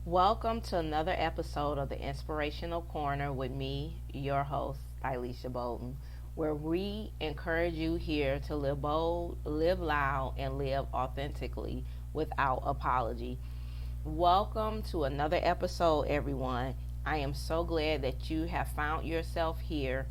Welcome to another episode of the Inspirational Corner with me, your host, Elisha Bolton, where we encourage you here to live bold, live loud, and live authentically without apology. Welcome to another episode, everyone. I am so glad that you have found yourself here.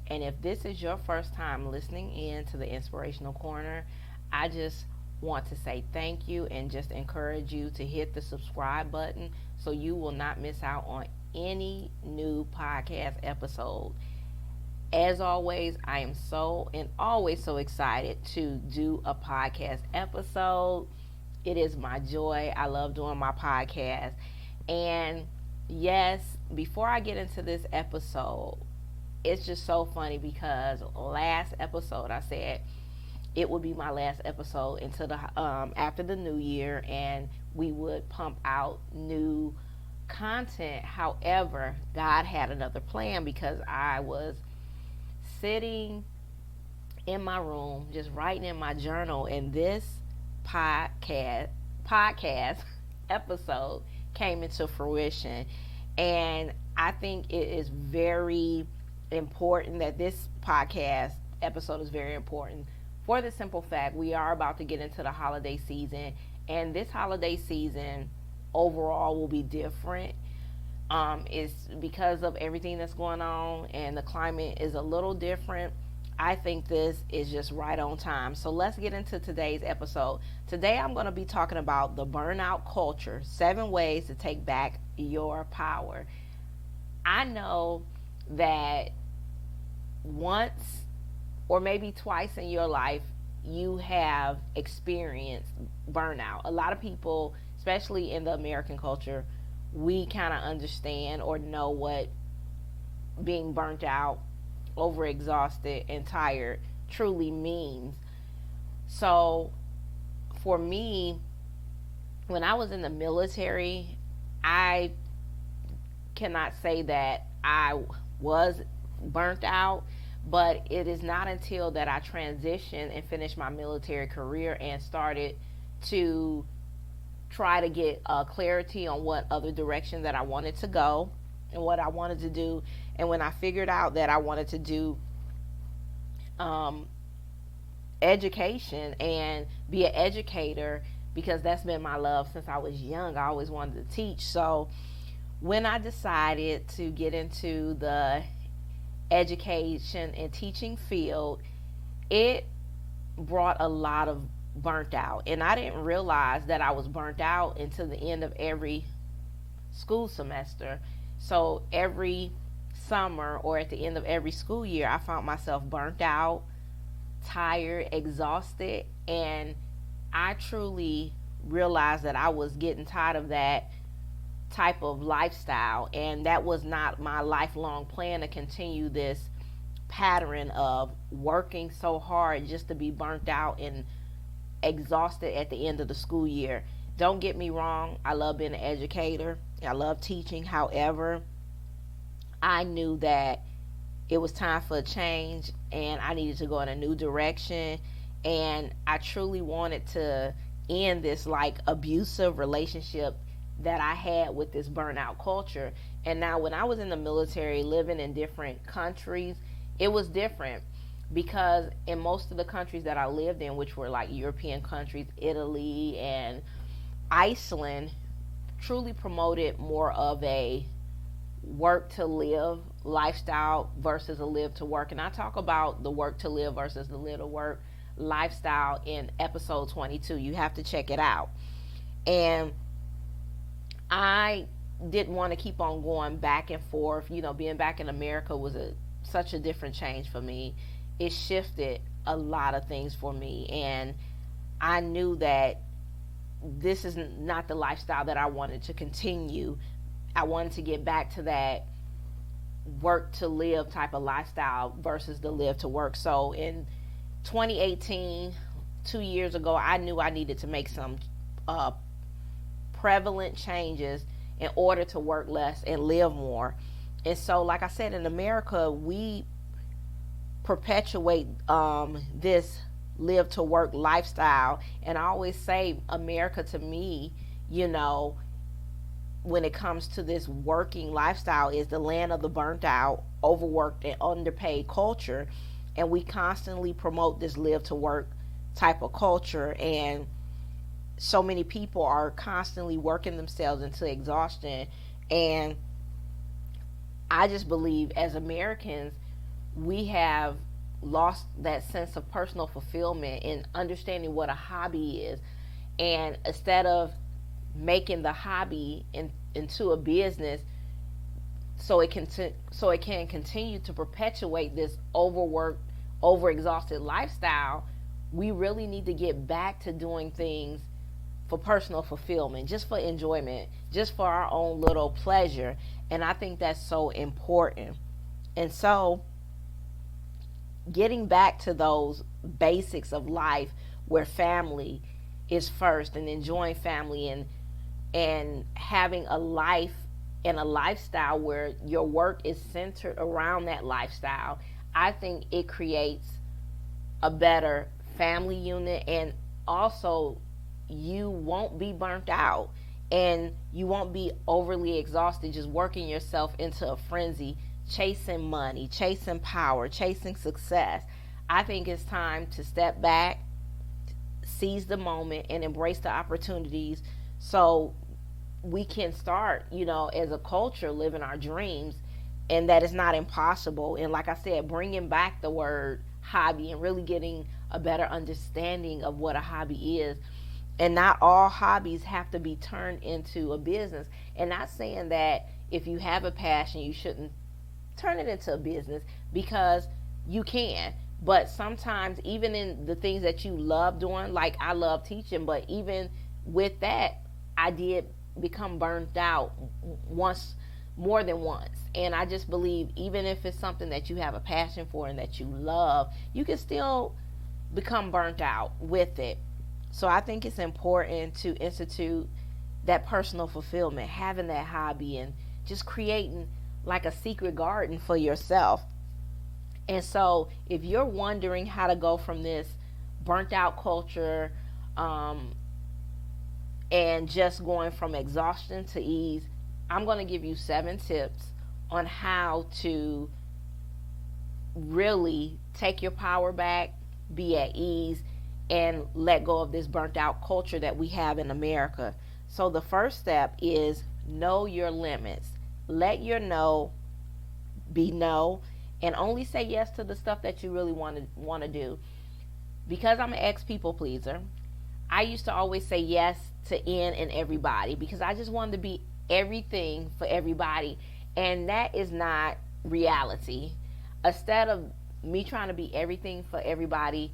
And if this is your first time listening in to the Inspirational Corner, I just want to say thank you and just encourage you to hit the subscribe button so you will not miss out on any new podcast episode. As always, I am so and always so excited to do a podcast episode. It is my joy. I love doing my podcast. And yes, before I get into this episode, it's just so funny because last episode I said it would be my last episode until the after the new year, and we would pump out new content. However, God had another plan because I was sitting in my room just writing in my journal, and this podcast episode came into fruition. And I think it is very important that this podcast episode is very important for the simple fact we are about to get into the holiday season, and this holiday season overall will be different. It's because of everything that's going on, and the climate is a little different. I think this is just right on time. So let's get into today's episode. Today I'm going to be talking about the burnout culture, 7 ways to take back your power. I know that once or maybe twice in your life you have experienced burnout. A lot of people, especially in the American culture, we kind of understand or know what being burnt out, overexhausted, and tired truly means. So for me, when I was in the military, I cannot say that I was burnt out, but it is not until that I transitioned and finished my military career and started to try to get clarity on what other direction that I wanted to go and what I wanted to do. And when I figured out that I wanted to do um, education and be an educator, because that's been my love since I was young, I always wanted to teach. So when I decided to get into the education and teaching field, it brought a lot of burnt out. And I didn't realize that I was burnt out until the end of every school semester. So every summer or at the end of every school year, I found myself burnt out, tired, exhausted, and I truly realized that I was getting tired of that type of lifestyle, and that was not my lifelong plan to continue this pattern of working so hard just to be burnt out and exhausted at the end of the school year. Don't get me wrong, I love being an educator, I love teaching. However, I knew that it was time for a change and I needed to go in a new direction, and I truly wanted to end this like abusive relationship that I had with this burnout culture. And now when I was in the military living in different countries, it was different because in most of the countries that I lived in, which were like European countries, Italy and Iceland, truly promoted more of a work to live lifestyle versus a live to work. And I talk about the work to live versus the live to work lifestyle in episode 22. You have to check it out. And I didn't want to keep on going back and forth. You know, being back in America was such a different change for me. It shifted a lot of things for me, and I knew that this is not the lifestyle that I wanted to continue. I wanted to get back to that work to live type of lifestyle versus the live to work. So in 2018, 2 years ago, I knew I needed to make some uh, prevalent changes in order to work less and live more. And so, like I said, in America, we perpetuate this live to work lifestyle. And I always say, America to me, you know, when it comes to this working lifestyle is the land of the burnt out, overworked, and underpaid culture. And we constantly promote this live to work type of culture. And so many people are constantly working themselves into exhaustion. And I just believe as Americans, we have lost that sense of personal fulfillment in understanding what a hobby is. And instead of making the hobby into a business, so it can continue to perpetuate this overworked, overexhausted lifestyle, we really need to get back to doing things for personal fulfillment, just for enjoyment, just for our own little pleasure. And I think that's so important. And so getting back to those basics of life where family is first, and enjoying family, and having a life and a lifestyle where your work is centered around that lifestyle, I think it creates a better family unit. And also, you won't be burnt out, and you won't be overly exhausted just working yourself into a frenzy, chasing money, chasing power, chasing success. I think it's time to step back, seize the moment, and embrace the opportunities, so we can start, as a culture, living our dreams. And that is not impossible. And like I said, bringing back the word hobby and really getting a better understanding of what a hobby is. And not all hobbies have to be turned into a business. And not saying that if you have a passion, you shouldn't turn it into a business, because you can. But sometimes, even in the things that you love doing, like I love teaching, but even with that, I did become burnt out more than once. And I just believe, even if it's something that you have a passion for and that you love, you can still become burnt out with it. So I think it's important to institute that personal fulfillment, having that hobby, and just creating like a secret garden for yourself. And so if you're wondering how to go from this burnt out culture, and just going from exhaustion to ease, I'm going to give you 7 tips on how to really take your power back, be at ease, and let go of this burnt out culture that we have in America. So the first step is know your limits. Let your no be no, and only say yes to the stuff that you really want to do. Because I'm an ex people pleaser, I used to always say yes to and everybody, because I just wanted to be everything for everybody, and that is not reality. Instead of me trying to be everything for everybody,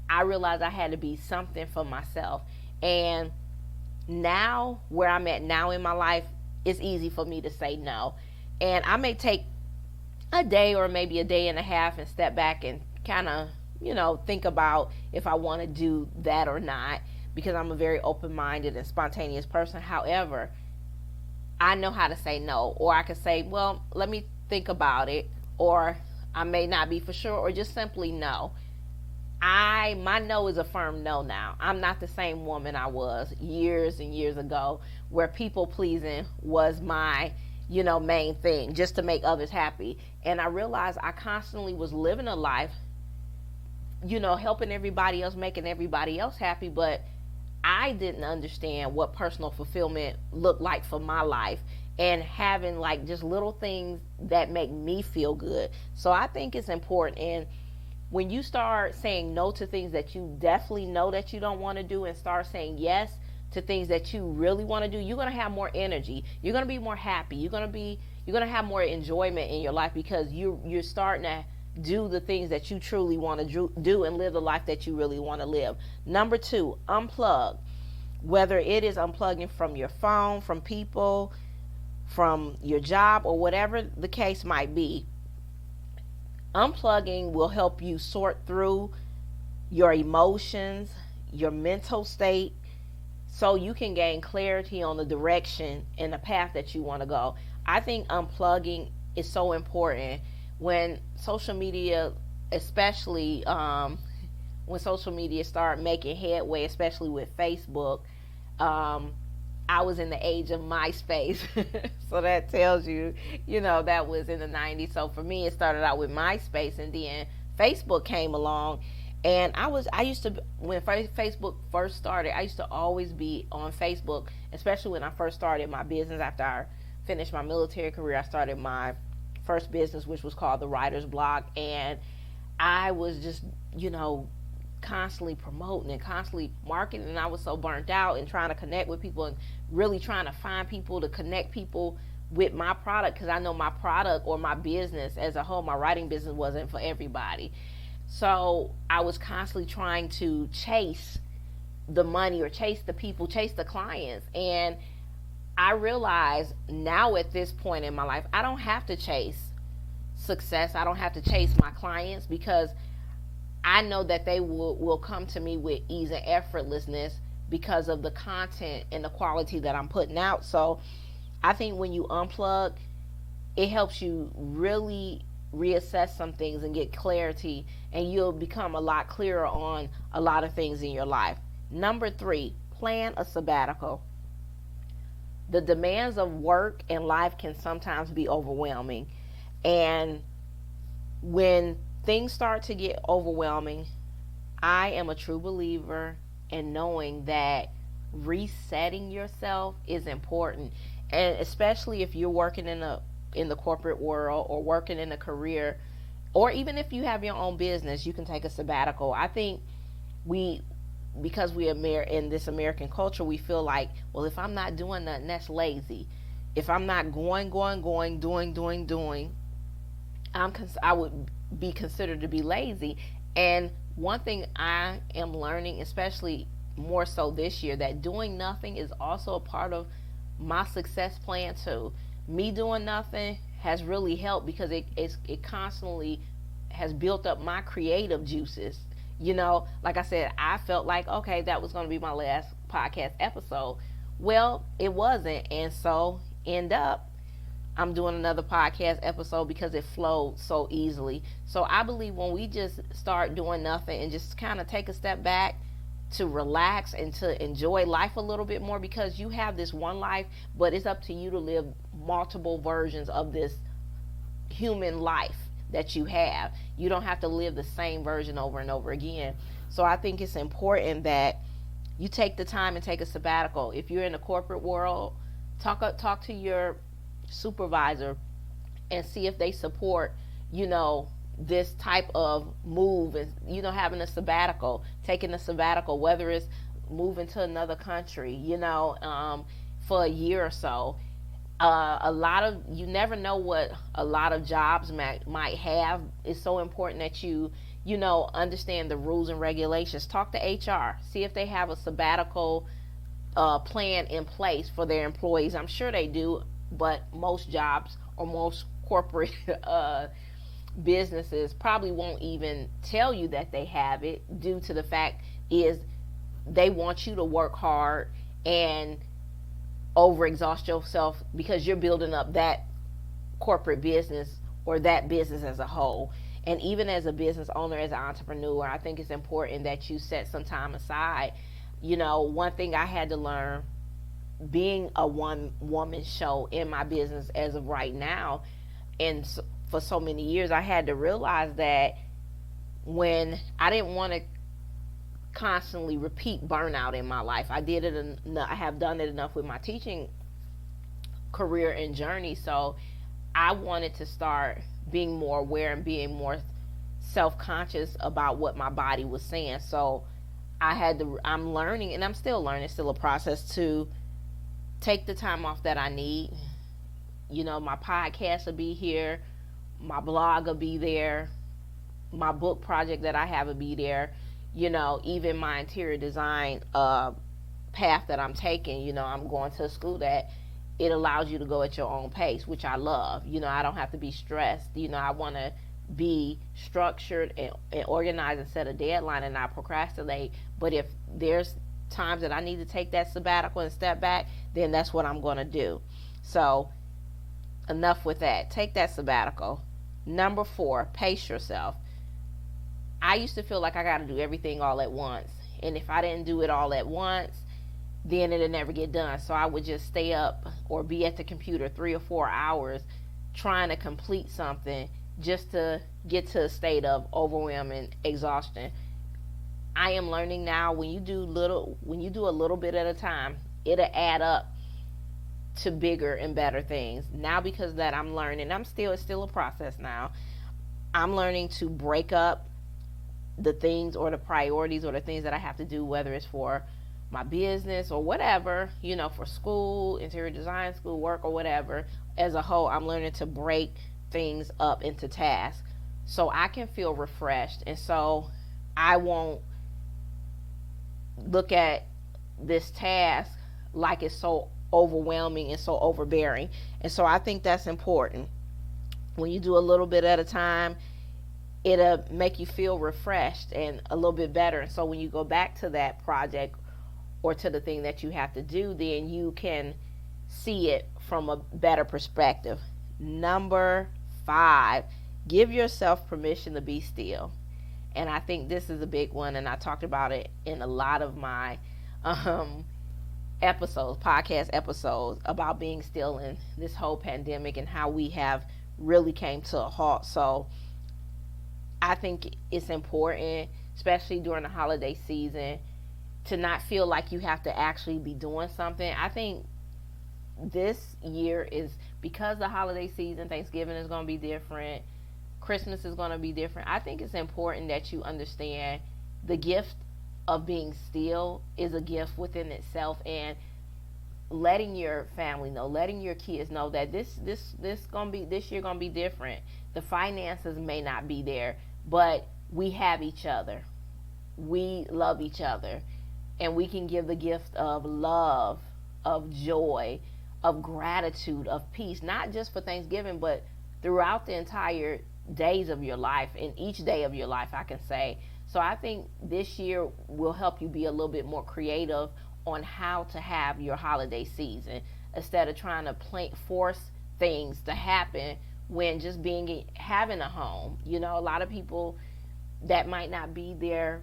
I realized I had to be something for myself. And now, where I'm at now in my life, it's easy for me to say no. And I may take a day or maybe a day and a half and step back and kind of, think about if I want to do that or not, because I'm a very open-minded and spontaneous person. However, I know how to say no, or I could say, well, let me think about it, or I may not be for sure, or just simply no. My no is a firm no now. I'm not the same woman I was years and years ago, where people pleasing was my, main thing, just to make others happy. And I realized I constantly was living a life, helping everybody else, making everybody else happy, but I didn't understand what personal fulfillment looked like for my life, and having like just little things that make me feel good. So I think it's important. And when you start saying no to things that you definitely know that you don't want to do, and start saying yes to things that you really want to do, you're going to have more energy. You're going to be more happy. You're going to have more enjoyment in your life, because you're starting to do the things that you truly want to do and live the life that you really want to live. Number 2, unplug. Whether it is unplugging from your phone, from people, from your job, or whatever the case might be, unplugging will help you sort through your emotions, your mental state, so you can gain clarity on the direction and the path that you want to go. I think unplugging is so important when social media, especially when social media start making headway, especially with Facebook, I was in the age of MySpace. So that tells you, that was in the 90s. So for me, it started out with MySpace, and then Facebook came along. And I used to, when Facebook first started, I used to always be on Facebook, especially when I first started my business after I finished my military career. I started my first business, which was called the Writer's Block. And I was just, constantly promoting and constantly marketing, and I was so burnt out and trying to connect with people and really trying to find people to connect people with my product, because I know my product or my business as a whole, my writing business, wasn't for everybody. So I was constantly trying to chase the money or chase the people, chase the clients. And I realize now at this point in my life, I don't have to chase success. I don't have to chase my clients, because I know that they will come to me with ease and effortlessness because of the content and the quality that I'm putting out. So I think when you unplug, it helps you really reassess some things and get clarity, and you'll become a lot clearer on a lot of things in your life. Number 3, plan a sabbatical. The demands of work and life can sometimes be overwhelming. And when things start to get overwhelming, I am a true believer in knowing that resetting yourself is important. And especially if you're working in the corporate world, or working in a career, or even if you have your own business, you can take a sabbatical. I think because we are in this American culture, we feel like, well, if I'm not doing nothing, that's lazy. If I'm not doing, I would be considered to be lazy. And one thing I am learning, especially more so this year, that doing nothing is also a part of my success plan too. Me doing nothing has really helped, because it constantly has built up my creative juices. Like I said, I felt like, okay, that was going to be my last podcast episode. Well, it wasn't. And so I'm doing another podcast episode because it flowed so easily. So I believe when we just start doing nothing and just kind of take a step back to relax and to enjoy life a little bit more, because you have this one life, but it's up to you to live multiple versions of this human life that you have. You don't have to live the same version over and over again. So I think it's important that you take the time and take a sabbatical. If you're in the corporate world, talk to your supervisor and see if they support this type of move, and having a sabbatical, taking a sabbatical, whether it's moving to another country, for a year or so. You never know what a lot of jobs might have. It's so important that you understand the rules and regulations. Talk to HR, see if they have a sabbatical plan in place for their employees. I'm sure they do, but most jobs or most corporate businesses probably won't even tell you that they have it, due to the fact is they want you to work hard and overexhaust yourself, because you're building up that corporate business or that business as a whole. And even as a business owner, as an entrepreneur, I think it's important that you set some time aside. One thing I had to learn, being a one woman show in my business as of right now, and for so many years, I had to realize that when I didn't want to constantly repeat burnout in my life, I have done it enough with my teaching career and journey. So I wanted to start being more aware and being more self-conscious about what my body was saying. So I'm learning, and I'm still learning, it's still a process, to take the time off that I need. My podcast will be here, my blog will be there, my book project that I have will be there, even my interior design path that I'm taking. I'm going to a school that it allows you to go at your own pace, which I love. I don't have to be stressed. I want to be structured and organized and set a deadline and not procrastinate. But if there's times that I need to take that sabbatical and step back, then that's what I'm going to do. So enough with that. Take that sabbatical. Number 4, pace yourself. I used to feel like I got to do everything all at once. And if I didn't do it all at once, then it'll never get done. So I would just stay up or be at the computer 3 or 4 hours trying to complete something just to get to a state of overwhelming exhaustion. I am learning now when you do a little bit at a time, it'll add up to bigger and better things. Now because of that, I'm learning. It's still a process now. I'm learning to break up the things or the priorities or the things that I have to do, whether it's for my business or whatever, for school, interior design school, work or whatever. As a whole, I'm learning to break things up into tasks so I can feel refreshed, and so I won't look at this task like it's so overwhelming and so overbearing. And so I think that's important. When you do a little bit at a time, it'll make you feel refreshed and a little bit better. And so when you go back to that project or to the thing that you have to do, then you can see it from a better perspective. Number 5, give yourself permission to be still. And I think this is a big one, and I talked about it in a lot of my podcast episodes about being still in this whole pandemic and how we have really came to a halt. So I think it's important, especially during the holiday season, to not feel like you have to actually be doing something. I think this year is, because the holiday season, Thanksgiving is going to be different, Christmas is going to be different. I think it's important that you understand the gift of being still is a gift within itself, and letting your family know, letting your kids know that this year gonna be different. The finances may not be there, but we have each other. We love each other, and we can give the gift of love, of joy, of gratitude, of peace, not just for Thanksgiving, but throughout the entire days of your life, and each day of your life, I can say. So I think this year will help you be a little bit more creative on how to have your holiday season, instead of trying to force things to happen when just having a home. A lot of people, that might not be their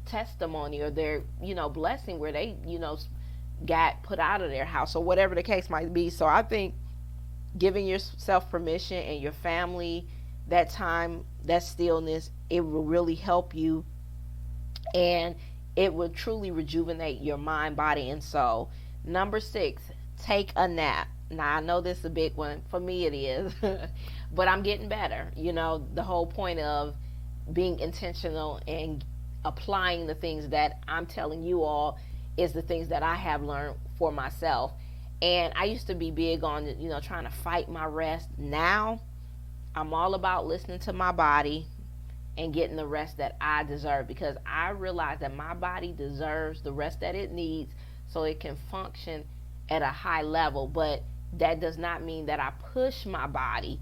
testimony or their blessing, where they got put out of their house or whatever the case might be. So I think giving yourself permission and your family that time, that stillness, it will really help you, and it will truly rejuvenate your mind, body, and soul. Number 6, take a nap. Now, I know this is a big one. For me, it is. But I'm getting better. The whole point of being intentional and applying the things that I'm telling you all is the things that I have learned for myself. And I used to be big on, trying to fight my rest. Now, I'm all about listening to my body and getting the rest that I deserve, because I realize that my body deserves the rest that it needs so it can function at a high level. But that does not mean that I push my body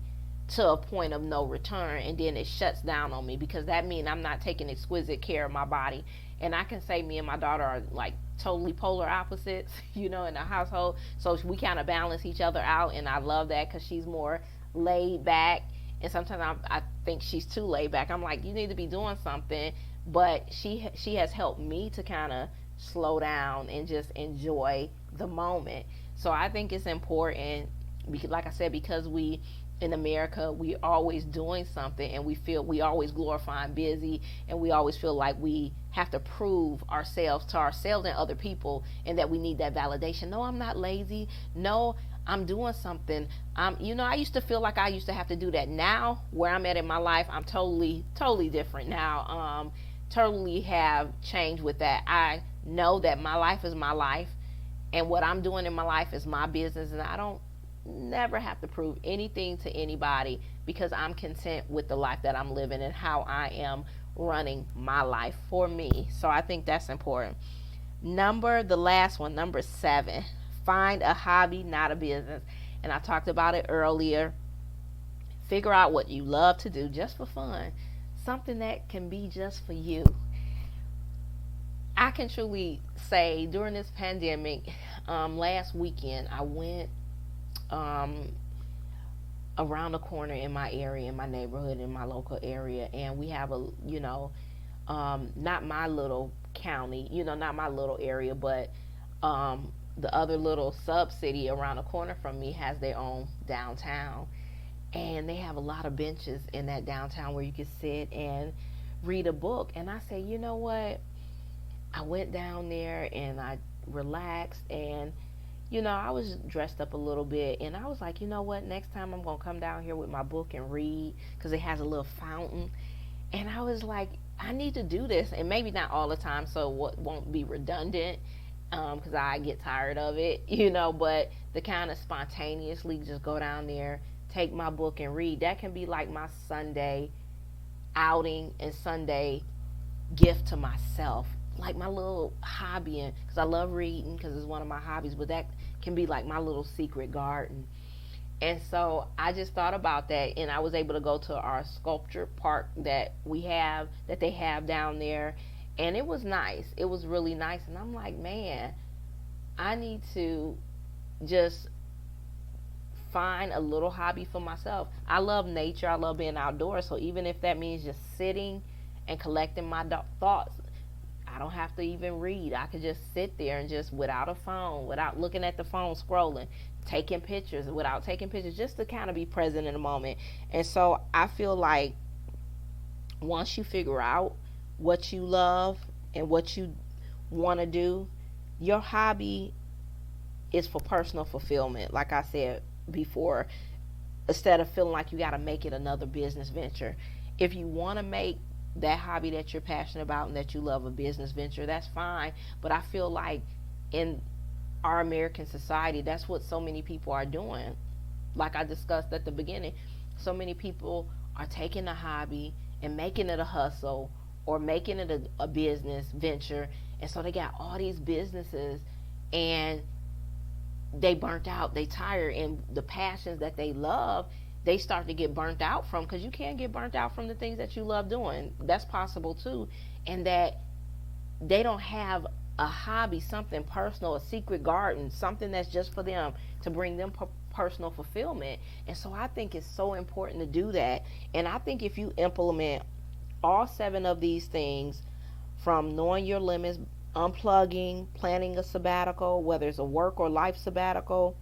to a point of no return and then it shuts down on me, because that means I'm not taking exquisite care of my body. And I can say me and my daughter are like totally polar opposites, in the household. So we kind of balance each other out, and I love that, because she's more laid back. And sometimes I think she's too laid back. I'm like, you need to be doing something. But she has helped me to kind of slow down and just enjoy the moment. So I think it's important, because, like I said, because we in America, we always doing something, and we always glorifying busy, and we always feel like we have to prove ourselves to ourselves and other people, and that we need that validation. No, I'm not lazy. No, I'm doing something. I used to feel like I used to have to do that. Now, where I'm at in my life, I'm totally different now. Totally have changed with that. I know that my life is my life, and what I'm doing in my life is my business, and I don't never have to prove anything to anybody, because I'm content with the life that I'm living and how I am running my life for me. So I think that's important. The last one, number 7, find a hobby, not a business. And I talked about it earlier. Figure out what you love to do just for fun. Something that can be just for you. I can truly say during this pandemic, last weekend, I went around the corner in my area, in my neighborhood, in my local area, and we have not my little county, not my little area, but the other little sub city around the corner from me has their own downtown, and they have a lot of benches in that downtown where you can sit and read a book. And I say, you know what? I went down there and I relaxed, and I was dressed up a little bit, and I was like, you know what? Next time I'm gonna come down here with my book and read, because it has a little fountain. And I was like, I need to do this, and maybe not all the time, so what won't be redundant, because I get tired of it, But the kind of spontaneously just go down there, take my book and read. That can be like my Sunday outing and Sunday gift to myself, like my little hobby, and because I love reading, because it's one of my hobbies, but that can be like my little secret garden. And so I just thought about that, and I was able to go to our sculpture park that they have down there, and it was nice. It was really nice, and I'm like, man, I need to just find a little hobby for myself. I love nature. I love being outdoors, so even if that means just sitting and collecting my thoughts, I don't have to even read. I could just sit there and just, without a phone, without looking at the phone, scrolling, taking pictures, without taking pictures, just to kind of be present in the moment. And so I feel like once you figure out what you love and what you want to do, your hobby is for personal fulfillment. Like I said before, instead of feeling like you got to make it another business venture. If you want to make that hobby that you're passionate about and that you love a business venture, that's fine. But I feel like in our American society, that's what so many people are doing. Like I discussed at the beginning, so many people are taking a hobby and making it a hustle or making it a business venture. And so they got all these businesses, and they burnt out, they tired, and the passions that they love, they start to get burnt out from, because you can get burnt out from the things that you love doing. That's possible too. And that they don't have a hobby, something personal, a secret garden, something that's just for them, to bring them personal fulfillment. And so I think it's so important to do that. And I think if you implement all 7 of these things, from knowing your limits, unplugging, planning a sabbatical, whether it's a work or life sabbatical,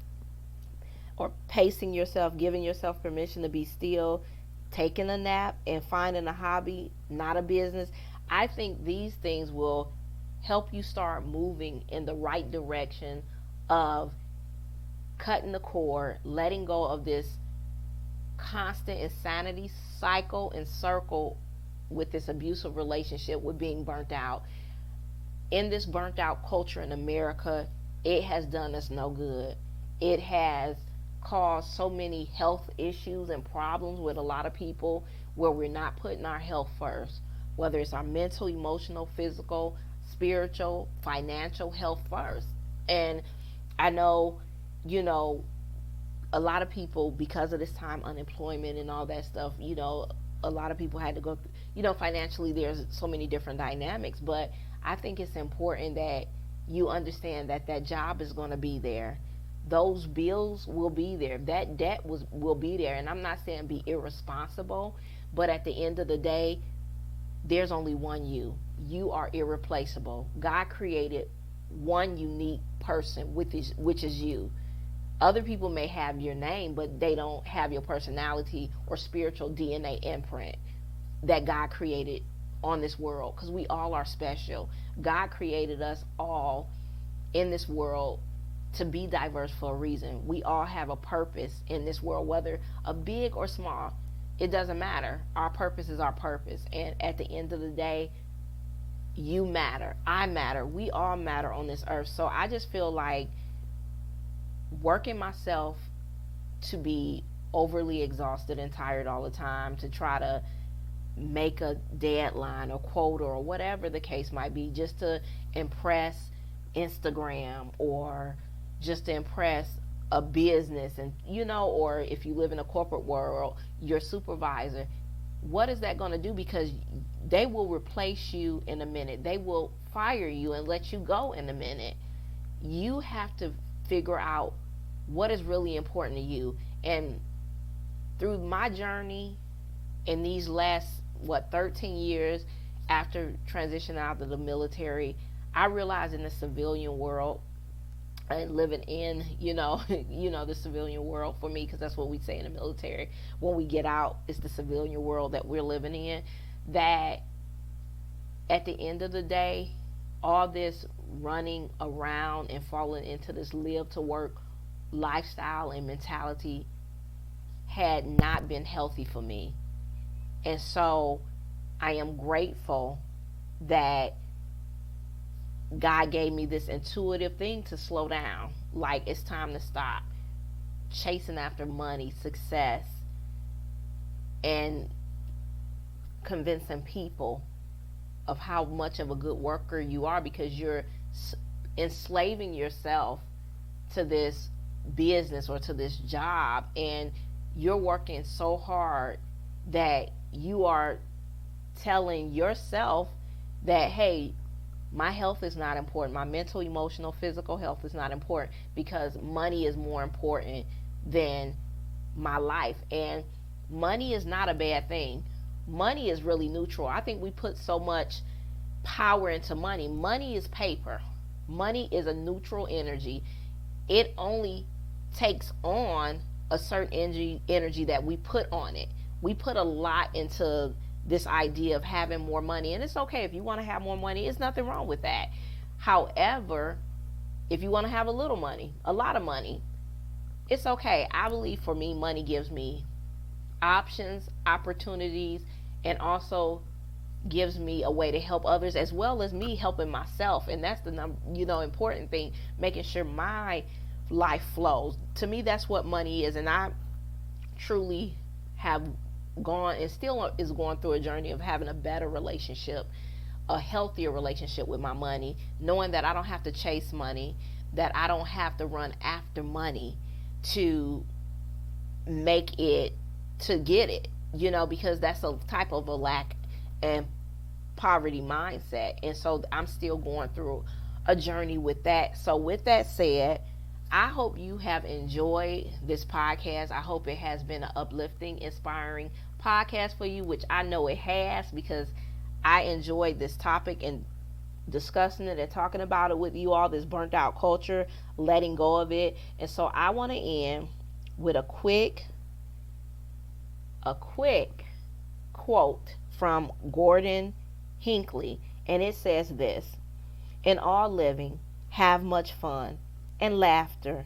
or pacing yourself, giving yourself permission to be still, taking a nap, and finding a hobby, not a business. I think these things will help you start moving in the right direction of cutting the cord, letting go of this constant insanity cycle and circle with this abusive relationship with being burnt out. In this burnt out culture in America, it has done us no good. It has caused so many health issues and problems with a lot of people, where we're not putting our health first, whether it's our mental, emotional, physical, spiritual, financial health first. And I know, a lot of people, because of this time, unemployment and all that stuff, a lot of people had to go through, financially, there's so many different dynamics. But I think it's important that you understand that that job is going to be there. Those bills will be there. That debt will be there. And I'm not saying be irresponsible, but at the end of the day, there's only one you. You are irreplaceable. God created one unique person, which is you. Other people may have your name, but they don't have your personality or spiritual DNA imprint that God created on this world, because we all are special. God created us all in this world to be diverse for a reason. We all have a purpose in this world, whether a big or small. It doesn't matter. Our purpose is our purpose. And at the end of the day, you matter. I matter. We all matter on this earth. So I just feel like working myself to be overly exhausted and tired all the time, to try to make a deadline or quota or whatever the case might be, just to impress Instagram, or just to impress a business, and or if you live in a corporate world, your supervisor. What is that going to do? Because they will replace you in a minute. They will fire you and let you go in a minute. You have to figure out what is really important to you. And through my journey in these last 13 years after transitioning out of the military, I realized in the civilian world, and living in, the civilian world for me, because that's what we say in the military. When we get out, it's the civilian world that we're living in. That at the end of the day, all this running around and falling into this live to work lifestyle and mentality had not been healthy for me. And so I am grateful that God gave me this intuitive thing to slow down. Like, it's time to stop chasing after money, success, and convincing people of how much of a good worker you are, because you're enslaving yourself to this business or to this job, and you're working so hard that you are telling yourself that, hey, my health is not important. My mental, emotional, physical health is not important, because money is more important than my life. And money is not a bad thing. Money is really neutral. I think we put so much power into money. Money is paper. Money is a neutral energy. It only takes on a certain energy that we put on it. We put a lot into this idea of having more money, and it's okay if you want to have more money. There's nothing wrong with that. However, if you want to have a little money, a lot of money, it's okay. I believe for me, money gives me options, opportunities, and also gives me a way to help others, as well as me helping myself. And that's the important thing, making sure my life flows. To me, that's what money is. And I truly have gone and still is going through a journey of having a better relationship, a healthier relationship with my money, knowing that I don't have to chase money, that I don't have to run after money to make it, to get it, because that's a type of a lack and poverty mindset. And so I'm still going through a journey with that. So with that said, I hope you have enjoyed this podcast. I hope it has been an uplifting, inspiring podcast for you, which I know it has, because I enjoyed this topic and discussing it and talking about it with you all, this burnt out culture, letting go of it. And so I want to end with a quick quote from Gordon Hinckley, and it says this: in all living, have much fun and laughter.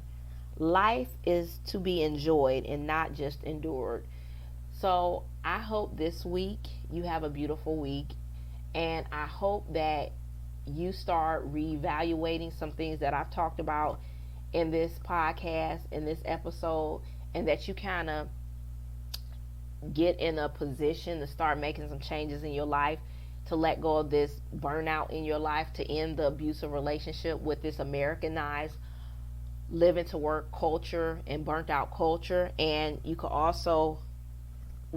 Life is to be enjoyed and not just endured. So I hope this week you have a beautiful week, and I hope that you start reevaluating some things that I've talked about in this podcast, in this episode, and that you kind of get in a position to start making some changes in your life, to let go of this burnout in your life, to end the abusive relationship with this Americanized living to work culture and burnt out culture. And you could also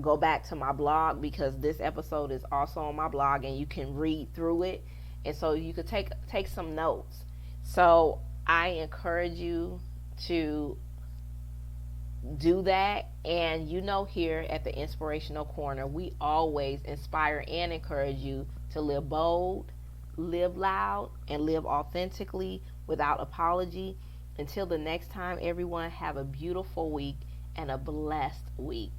go back to my blog, because this episode is also on my blog, and you can read through it, and so you could take some notes. So I encourage you to do that. And here at the Inspirational Corner, we always inspire and encourage you to live bold, live loud, and live authentically without apology. Until the next time, everyone, have a beautiful week and a blessed week.